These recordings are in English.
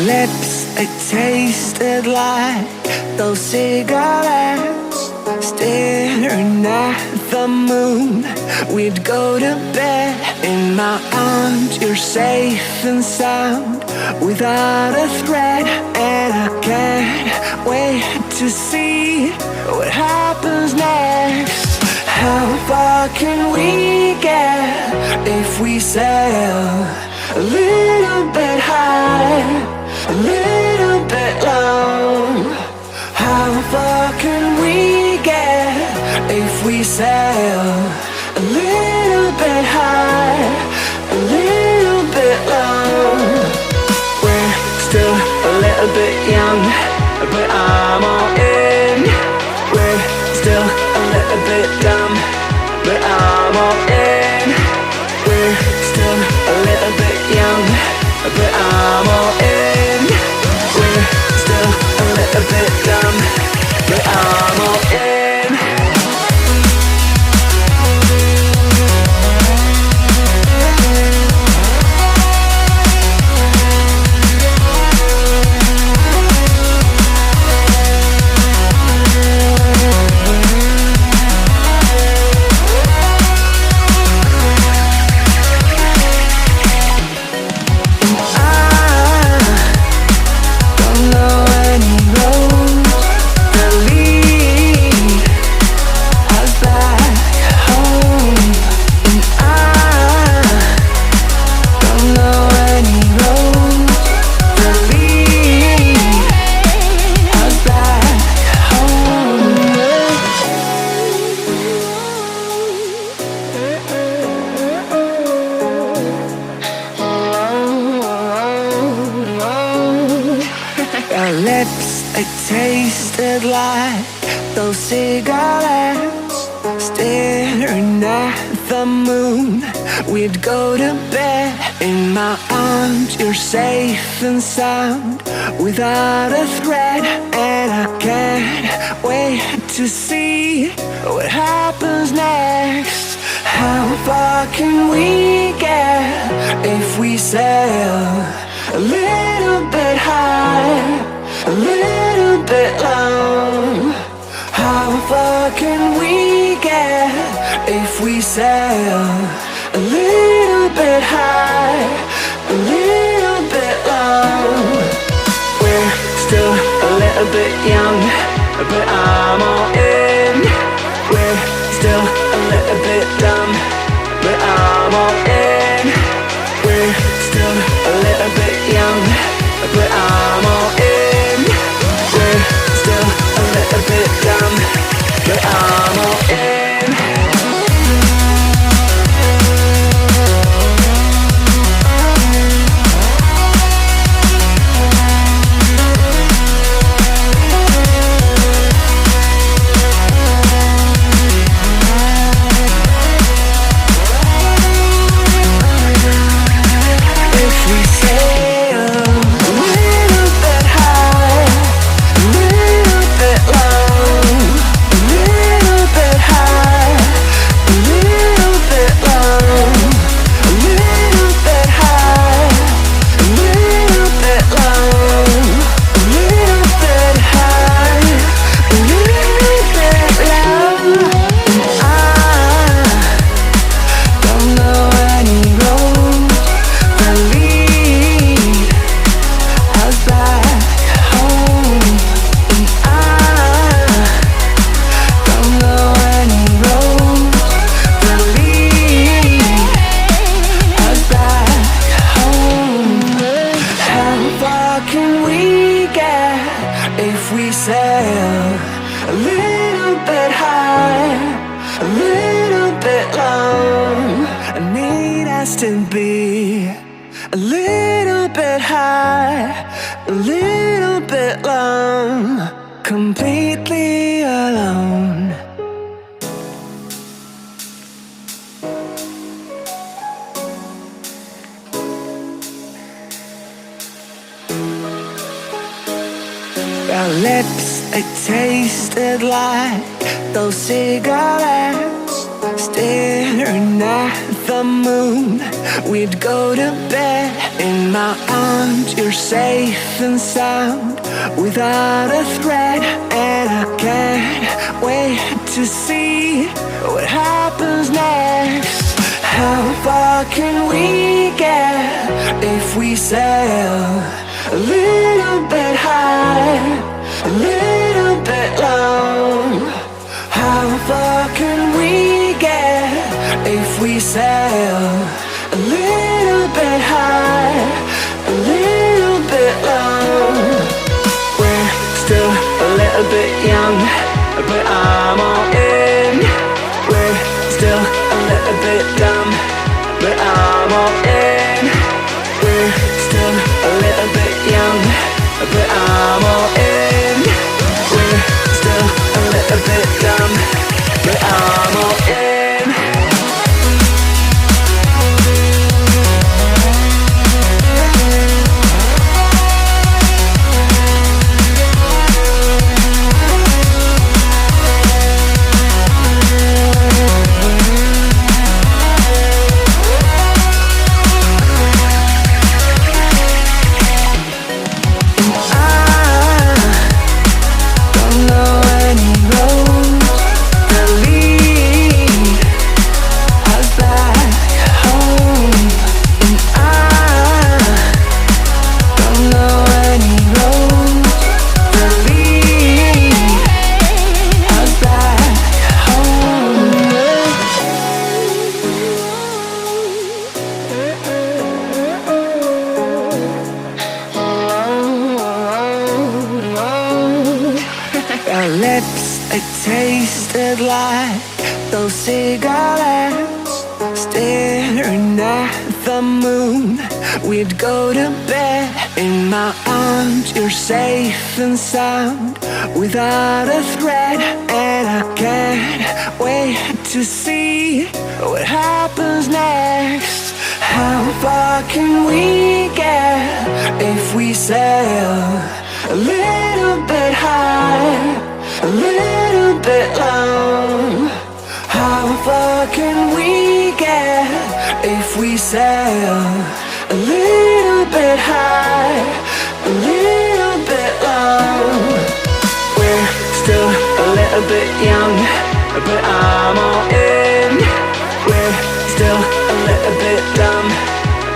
lips, it tasted like those cigarettes. Staring at the moon, we'd go to bed. In my arms, you're safe and sound, without a threat. And I can't wait to see what happens next. How far can we get if we sail a little bit high, a little bit low? How far can we get if we sail a little bit high, a little bit low? We're still a little bit young, but I'm all in. We're still a little bit dumb, but I'm all in. We're still a little bit young, but I'm all in. We're still a little bit dumb, but I'm all in. Our lips, it tasted like those cigarettes. Staring at the moon, we'd go to bed. In my arms, you're safe and sound, without a threat. And I can't wait to see what happens next. How far can we get if we sail a little bit high, a little bit low? How far can we get if we sail a little bit high, a little bit low? We're still a little bit young, but I'm all in. We're still a little bit dumb, but I'm all in. We're still a little bit young, but I'm all in. We're still a little bit dumb, but I'm all in. To be a little bit high, a little bit low, completely alone. Our lips, it tasted like those cigarettes. Staring at the moon, we'd go to bed. In my arms, you're safe and sound, without a threat. And I can't wait to see what happens next. How far can we get if we sail a little bit high, a little bit low? How far can we get if we sail a little bit high, a little bit low? We're still a little bit young, but I'm all in. We're still a little bit dumb, but I'm all in. We're still a little bit young, but I'm all in. We're still a little bit dumb, but I'm all in. Our lips, they tasted like those cigarettes. Staring at the moon, we'd go to bed. In my arms, you're safe and sound, without a threat. And I can't wait to see what happens next. How far can we get if we sail a little bit high, a little bit low? How far can we get if we sail a little bit high, a little bit low? We're still a little bit young, but I'm all in. We're still a little bit dumb,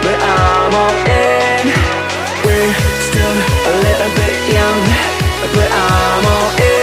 but I'm all in. We're still a little bit young, but I'm all in.